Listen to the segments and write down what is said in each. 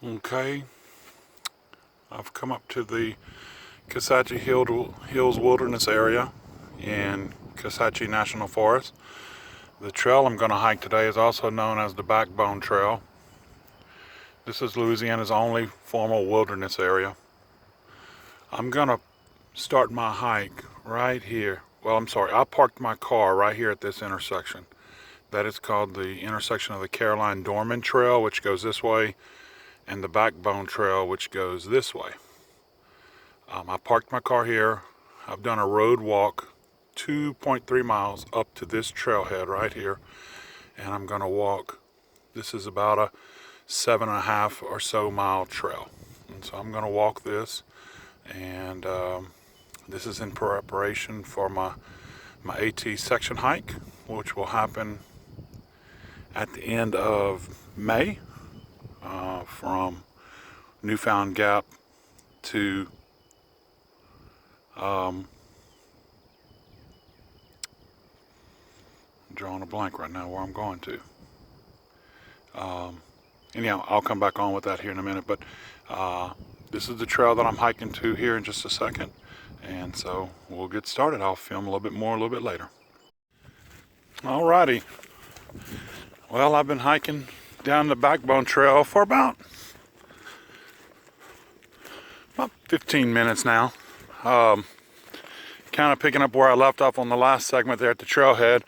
Okay, I've come up to the Kisatchie Hills Wilderness area in Kisatchie National Forest. The trail I'm going to hike today is also known as the Backbone Trail. This is Louisiana's only formal wilderness area. I'm going to start my hike right here. Well, I'm sorry, I parked my car right here at this intersection. That is called the intersection of the Caroline Dorman Trail, which goes this way, and the Backbone Trail, which goes this way. I parked my car here. I've done a road walk 2.3 miles up to this trailhead right here, and I'm going to walk. This is about a 7.5 or so mile trail, and so I'm going to walk this, and this is in preparation for my AT section hike, which will happen at the end of May, from Newfound Gap to I'm drawing a blank right now where I'm going to. Anyhow, I'll come back on with that here in a minute, but this is the trail that I'm hiking to here in just a second, and so we'll get started. I'll film a little bit more a little bit later. Alrighty, well, I've been hiking down the Backbone Trail for about 15 minutes now. Kind of picking up where I left off on the last segment there at the trailhead.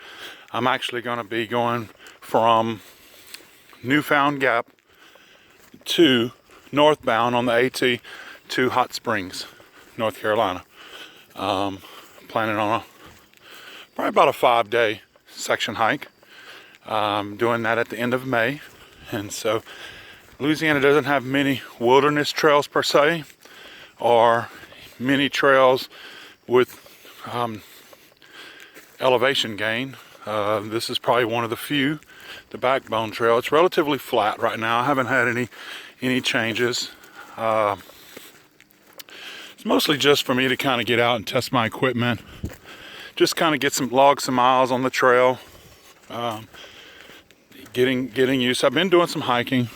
I'm actually going to be going from Newfound Gap to northbound on the AT to Hot Springs, North Carolina. Planning on probably about a 5-day section hike. Doing that at the end of May. And so Louisiana doesn't have many wilderness trails per se, or many trails with elevation gain. This is probably one of the few, the Backbone Trail. It's relatively flat right now. I haven't had any changes. It's mostly just for me to kind of get out and test my equipment, just kind of get some miles on the trail, getting used. I've been doing some hiking,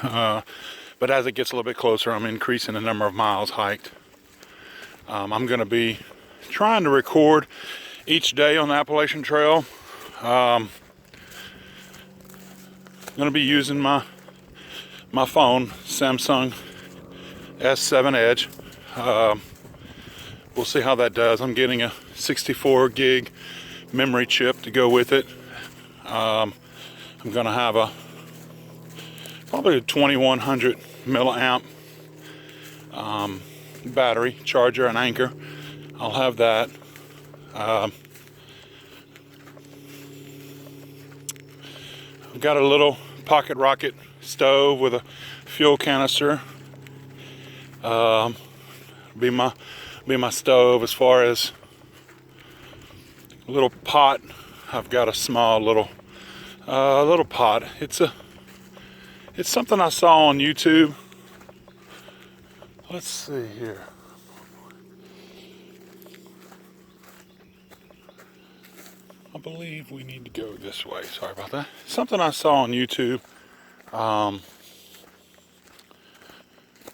but as it gets a little bit closer, I'm increasing the number of miles hiked. I'm going to be trying to record each day on the Appalachian Trail. I'm going to be using my phone, Samsung S7 Edge. We'll see how that does. I'm getting a 64 gig memory chip to go with it. I'm going to have probably a 2100 milliamp battery charger and anchor. I'll have that. I've got a little pocket rocket stove with a fuel canister. Be my stove. As far as a little pot, I've got a small little pot. It's something I saw on YouTube. Let's see here. I believe we need to go this way. Sorry about that. Something I saw on YouTube,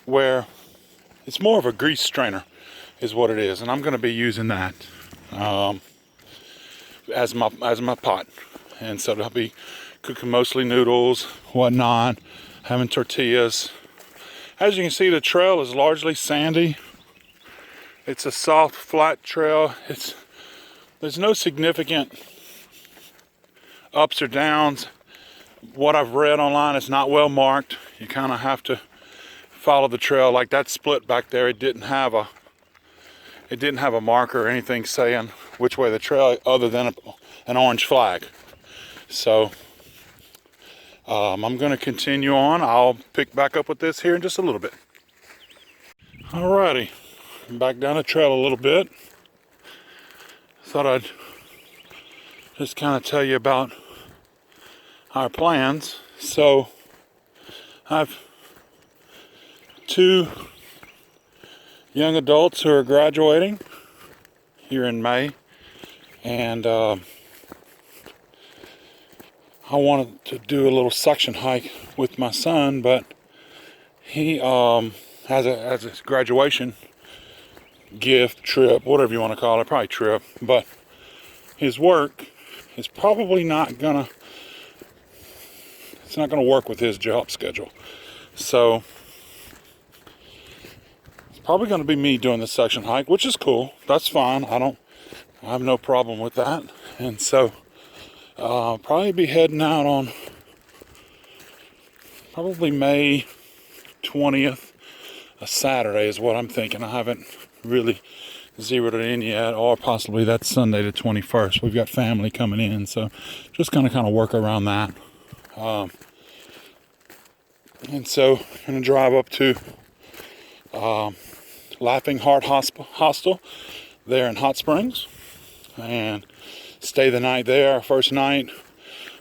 where it's more of a grease strainer is what it is, and I'm going to be using that as my pot. And so I'll be cooking mostly noodles, whatnot, having tortillas. As you can see, the trail is largely sandy. It's a soft, flat trail. There's no significant ups or downs. What I've read online is not well marked. You kind of have to follow the trail. Like that split back there, it didn't have a marker or anything saying which way the trail, other than an orange flag. So I'm going to continue on. I'll pick back up with this here in just a little bit. Alrighty, back down the trail a little bit. Thought I'd just kind of tell you about our plans. So I've 2 young adults who are graduating here in May, and I wanted to do a little suction hike with my son, but He has a graduation gift, trip, whatever you want to call it, probably trip, but his work is probably not gonna, it's not gonna work with his job schedule. So it's probably gonna be me doing the section hike, which is cool. That's fine. I have no problem with that. And so I'll probably be heading out on probably May 20th, a Saturday is what I'm thinking. I haven't really zeroed it in yet, or possibly that's Sunday the 21st. We've got family coming in, so just gonna kind of work around that. And so I'm gonna drive up to Laughing Heart Hostel there in Hot Springs and stay the night there. First night,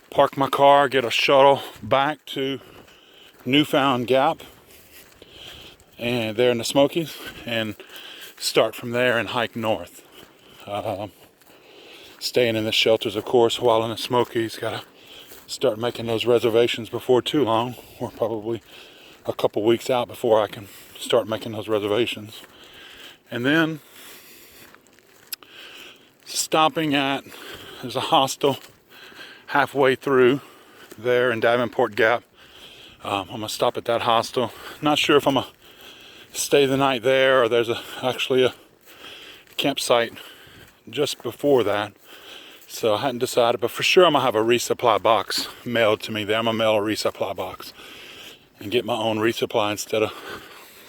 park my car, get a shuttle back to Newfound Gap and there in the Smokies, and start from there and hike north. Staying in the shelters, of course, while in the Smokies. Gotta start making those reservations before too long. We're probably a couple weeks out before I can start making those reservations. And then stopping at, there's a hostel halfway through there in Davenport Gap. I'm gonna stop at that hostel. Not sure if I'm gonna stay the night there, or there's actually a campsite just before that. So I hadn't decided, but for sure I'm gonna have a resupply box mailed to me there. I'm gonna mail a resupply box and get my own resupply instead of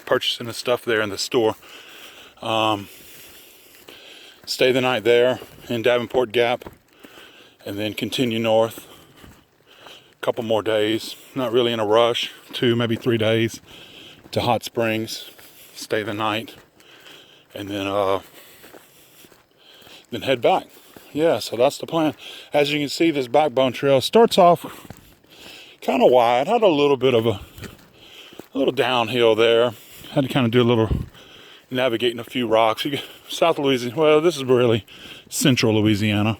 purchasing the stuff there in the store. Stay the night there in Davenport Gap and then continue north. A couple more days, not really in a rush, 2, maybe 3 days to Hot Springs, stay the night, and then head back. Yeah, so that's the plan. As you can see, this Backbone Trail starts off kind of wide. Had a little bit of a little downhill there. Had to kind of do a little navigating a few rocks. You get South Louisiana, well, this is really central Louisiana.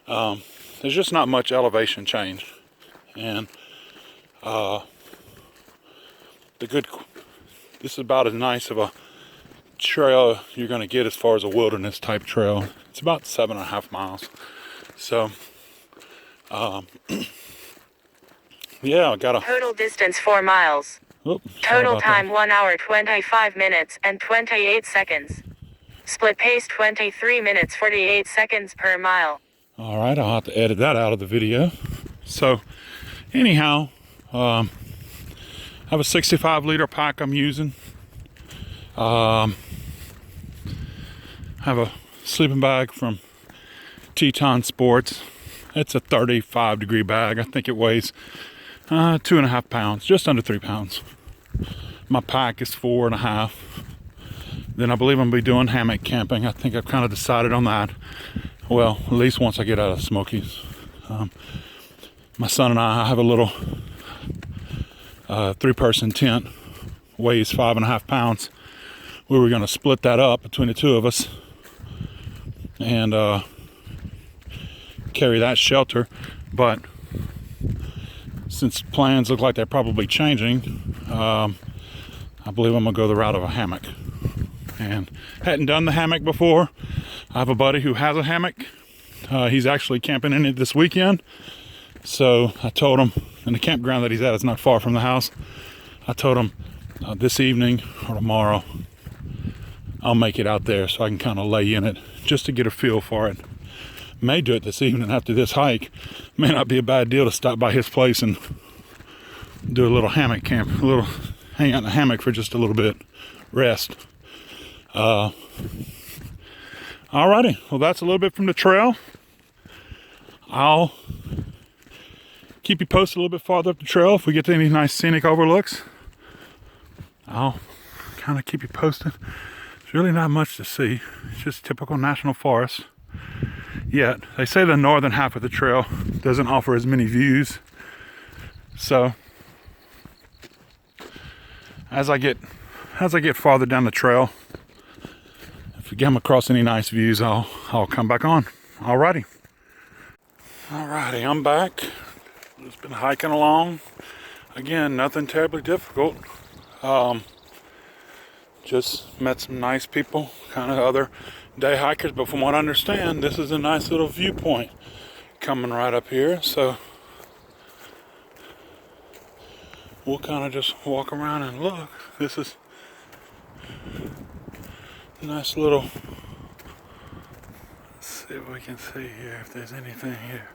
There's just not much elevation change. And this is about as nice of a trail you're going to get as far as a wilderness type trail. It's about 7.5 miles. So, yeah, I got a total distance 4 miles. Total time 1 hour 25 minutes and 28 seconds. Split pace 23 minutes 48 seconds per mile. All right, I'll have to edit that out of the video. So, anyhow, I have a 65 liter pack I'm using. Have a sleeping bag from Teton Sports. It's a 35 degree bag. I think it weighs 2.5 pounds, just under 3 pounds. My pack is 4.5. Then I believe I'm gonna be doing hammock camping. I think I've kind of decided on that. Well, at least once I get out of the Smokies. My son and I have a little 3-person tent, weighs 5.5 pounds. We were gonna split that up between the two of us and carry that shelter, but since plans look like they're probably changing, I believe I'm gonna go the route of a hammock. And hadn't done the hammock before. I have a buddy who has a hammock. He's actually camping in it this weekend. So I told him, and the campground that he's at is not far from the house. I told him this evening or tomorrow I'll make it out there so I can kind of lay in it just to get a feel for it. May do it this evening after this hike. May not be a bad deal to stop by his place and do a little hammock camp, a little hang out in the hammock for just a little bit, rest. Alrighty, well that's a little bit from the trail. I'll keep you posted a little bit farther up the trail if we get to any nice scenic overlooks. I'll kind of keep you posted. There's really not much to see. It's just typical national forest. Yet they say the northern half of the trail doesn't offer as many views. So as I get farther down the trail, if we come across any nice views, I'll come back on. Alrighty, I'm back. Just been hiking along. Again, nothing terribly difficult. Just met some nice people, kind of other day hikers, but from what I understand, this is a nice little viewpoint coming right up here. So we'll kind of just walk around and look. This is a nice little, let's see if we can see here, if there's anything here.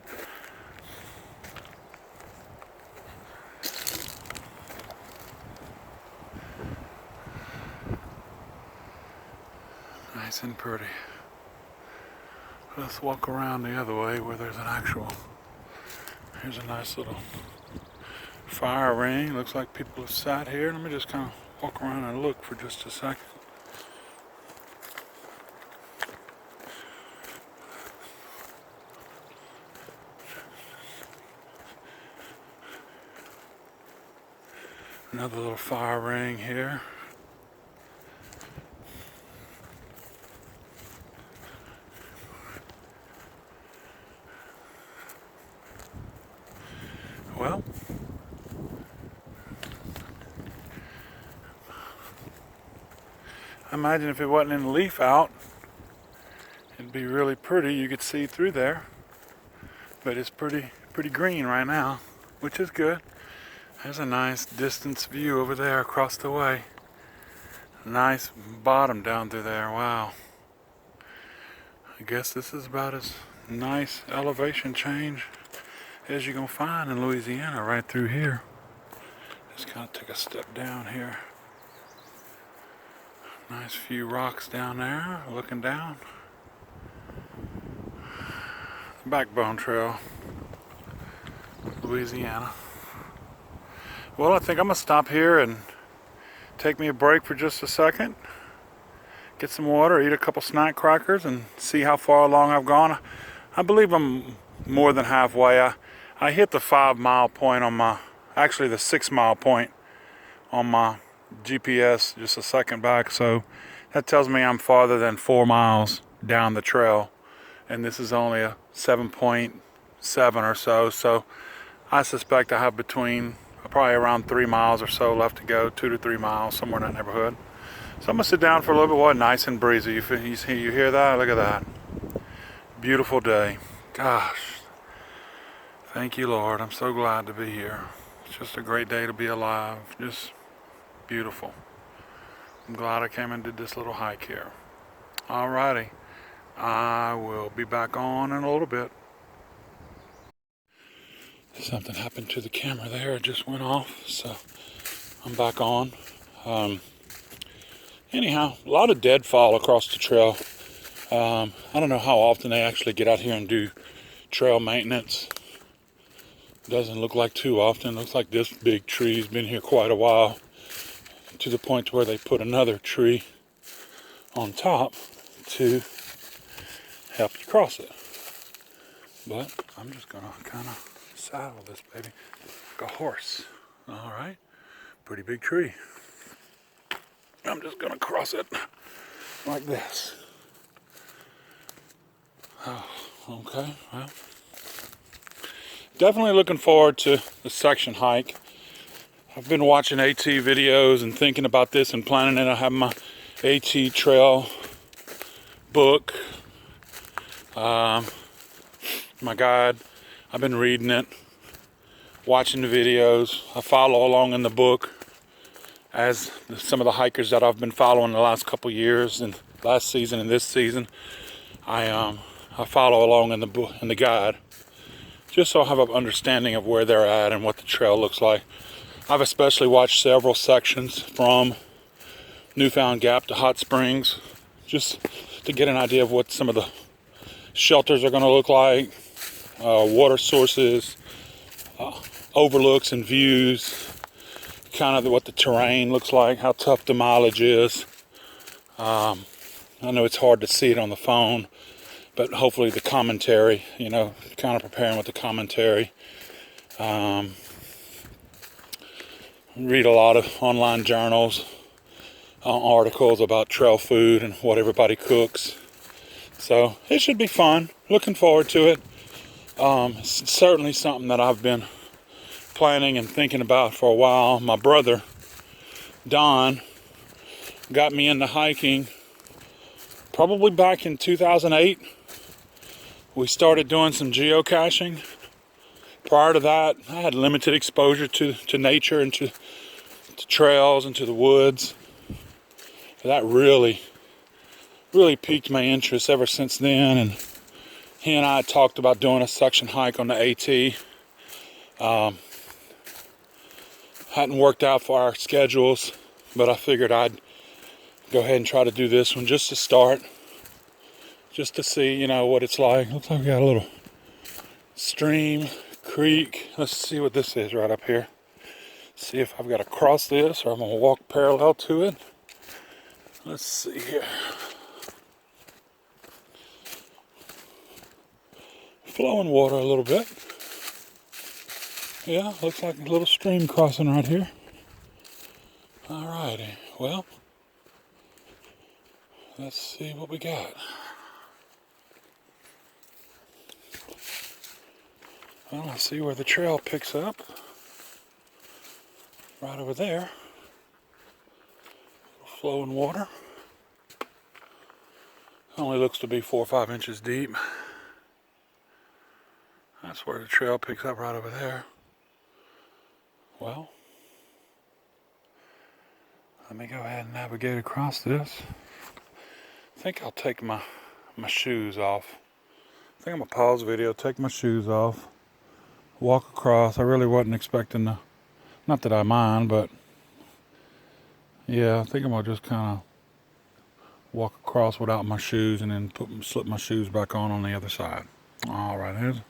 Nice and pretty. Let's walk around the other way where there's an actual, here's a nice little fire ring. Looks like people have sat here. Let me just kind of walk around and look for just a second. Another little fire ring here. Well, I imagine if it wasn't in the leaf out, it'd be really pretty. You could see through there, but it's pretty green right now, which is good. There's a nice distance view over there across the way. Nice bottom down through there. Wow. I guess this is about as nice elevation change as you're gonna find in Louisiana, right through here. Just kind of take a step down here. Nice few rocks down there, looking down. Backbone Trail, Louisiana. Well, I think I'm gonna stop here and take me a break for just a second. Get some water, eat a couple snack crackers, and see how far along I've gone. I believe I'm more than halfway. I hit the 5 mile point on my, actually the 6 mile point on my GPS just a second back. So that tells me I'm farther than 4 miles down the trail. And this is only a 7.7 or so. So I suspect I have between probably around 3 miles or so left to go, 2 to 3 miles, somewhere in that neighborhood. So I'm gonna sit down for a little bit. What, nice and breezy. You hear that? Look at that. Beautiful day. Gosh. Thank you, Lord. I'm so glad to be here. It's just a great day to be alive. Just beautiful. I'm glad I came and did this little hike here. Alrighty. I will be back on in a little bit. Something happened to the camera there. It just went off. So I'm back on. Anyhow, a lot of deadfall across the trail. I don't know how often they actually get out here and do trail maintenance. Doesn't look like too often. Looks like this big tree's been here quite a while, to the point where they put another tree on top to help you cross it. But I'm just gonna kind of saddle this baby like a horse. All right, pretty big tree. I'm just gonna cross it like this. Oh, okay, well. Definitely looking forward to the section hike. I've been watching AT videos and thinking about this and planning it. I have my AT trail book, my guide. I've been reading it, watching the videos. I follow along in the book as some of the hikers that I've been following the last couple years and last season and this season. I follow along in the book, in the guide, just so I have an understanding of where they're at and what the trail looks like. I've especially watched several sections from Newfound Gap to Hot Springs, just to get an idea of what some of the shelters are going to look like, water sources, overlooks and views, kind of what the terrain looks like, how tough the mileage is. I know it's hard to see it on the phone, but hopefully the commentary, you know, kind of preparing with the commentary. Read a lot of online journals, articles about trail food and what everybody cooks. So it should be fun. Looking forward to it. It's certainly something that I've been planning and thinking about for a while. My brother Don got me into hiking probably back in 2008. We started doing some geocaching. Prior to that, I had limited exposure to nature and to trails and to the woods. But that really piqued my interest ever since then. And he and I talked about doing a suction hike on the AT. Hadn't worked out for our schedules, but I figured I'd go ahead and try to do this one just to start, just to see, you know, what it's like. Looks like we got a little stream, creek. Let's see what this is right up here. See if I've got to cross this or I'm gonna walk parallel to it. Let's see here. Flowing water a little bit. Yeah, looks like a little stream crossing right here. Alrighty, well, let's see what we got. Well, I see where the trail picks up. Right over there. Flowing water. Only looks to be 4 or 5 inches deep. That's where the trail picks up, right over there. Well, let me go ahead and navigate across this. I think I'll take my shoes off. I think I'm gonna pause the video, take my shoes off, walk across. I really wasn't expecting to, not that I mind, but yeah, I think I'm gonna just kind of walk across without my shoes and then slip my shoes back on the other side. All right, it's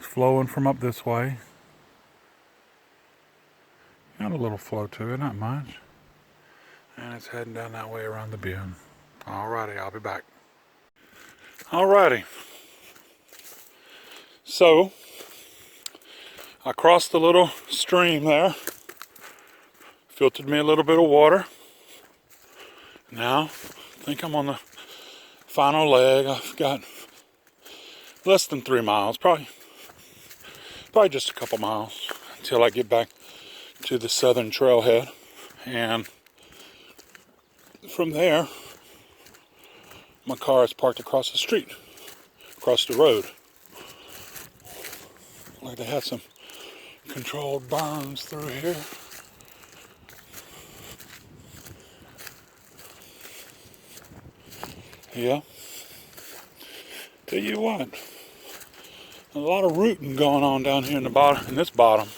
flowing from up this way. Got a little flow to it, not much. And it's heading down that way around the bend. Alrighty, I'll be back. Alrighty. So, I crossed the little stream there. Filtered me a little bit of water. Now, I think I'm on the final leg. I've got less than 3 miles, probably just a couple miles until I get back to the southern trailhead. And from there, my car is parked across the street, across the road. Like they had some controlled burns through here. Yeah. Tell you what, a lot of rooting going on down here in the bottom, in this bottom.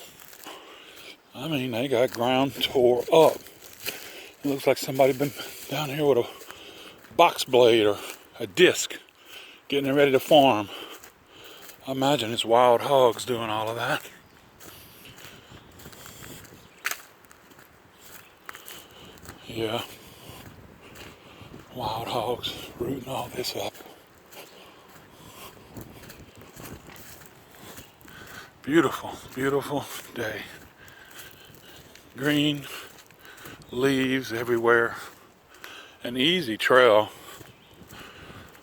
I mean, they got ground tore up. It looks like somebody been down here with a box blade or a disc, getting it ready to farm. I imagine it's wild hogs doing all of that. Yeah. Wild hogs rooting all this up. Beautiful, beautiful day. Green leaves everywhere. An easy trail.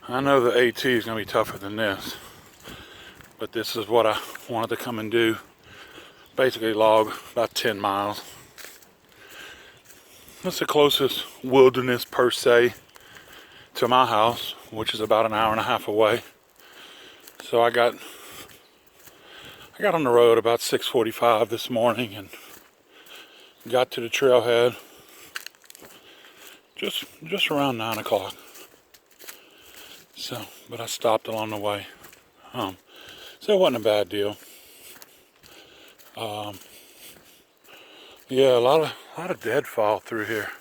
I know the AT is going to be tougher than this, but this is what I wanted to come and do. Basically log about 10 miles. That's the closest wilderness per se to my house, which is about an hour and a half away. So I got on the road about 6:45 this morning and got to the trailhead just around 9 o'clock. So, but I stopped along the way. So it wasn't a bad deal. Yeah, a lot of deadfall through here.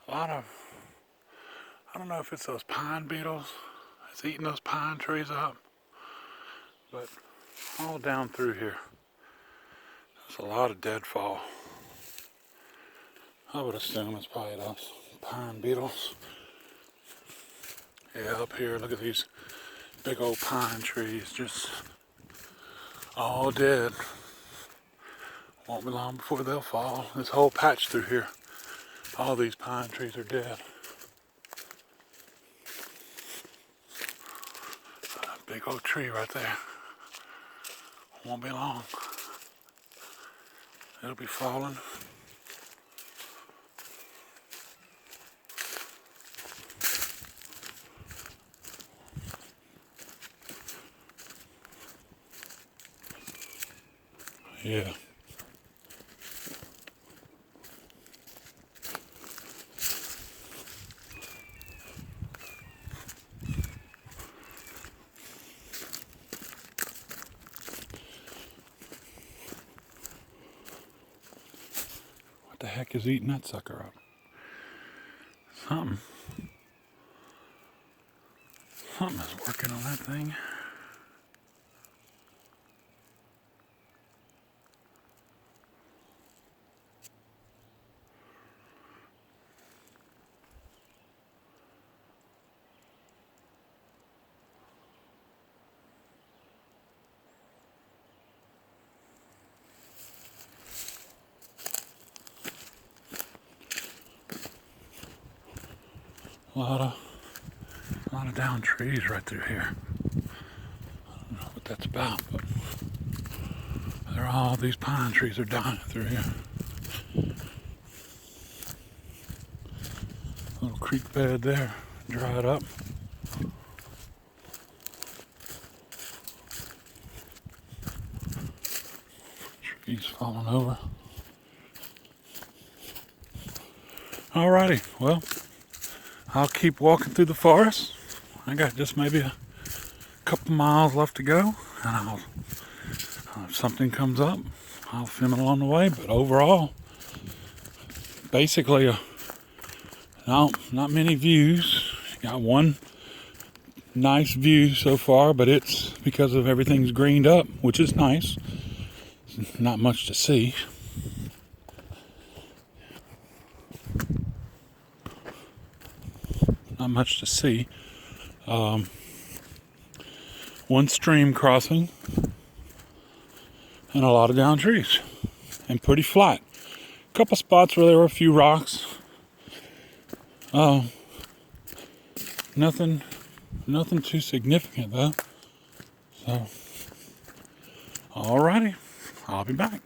I don't know if it's those pine beetles. It's eating those pine trees up. But all down through here, there's a lot of deadfall. I would assume it's probably those pine beetles. Yeah, up here, look at these big old pine trees, just all dead. Won't be long before they'll fall. This whole patch through here, all these pine trees are dead. A big old tree right there. Won't be long. It'll be falling. Yeah. What the heck is eating that sucker up? Something is working on that thing. A lot of down trees right through here. I don't know what that's about, but all these pine trees are dying through here. Little creek bed there, dried up. Trees falling over. Alrighty, well, I'll keep walking through the forest. I got just maybe a couple miles left to go, and if something comes up, I'll film it along the way. But overall, basically, not many views. Got one nice view so far, but it's because of everything's greened up, which is nice. Not much to see. Not much to see. One stream crossing and a lot of down trees and pretty flat. A couple spots where there were a few rocks. Nothing too significant though. So, alrighty, I'll be back.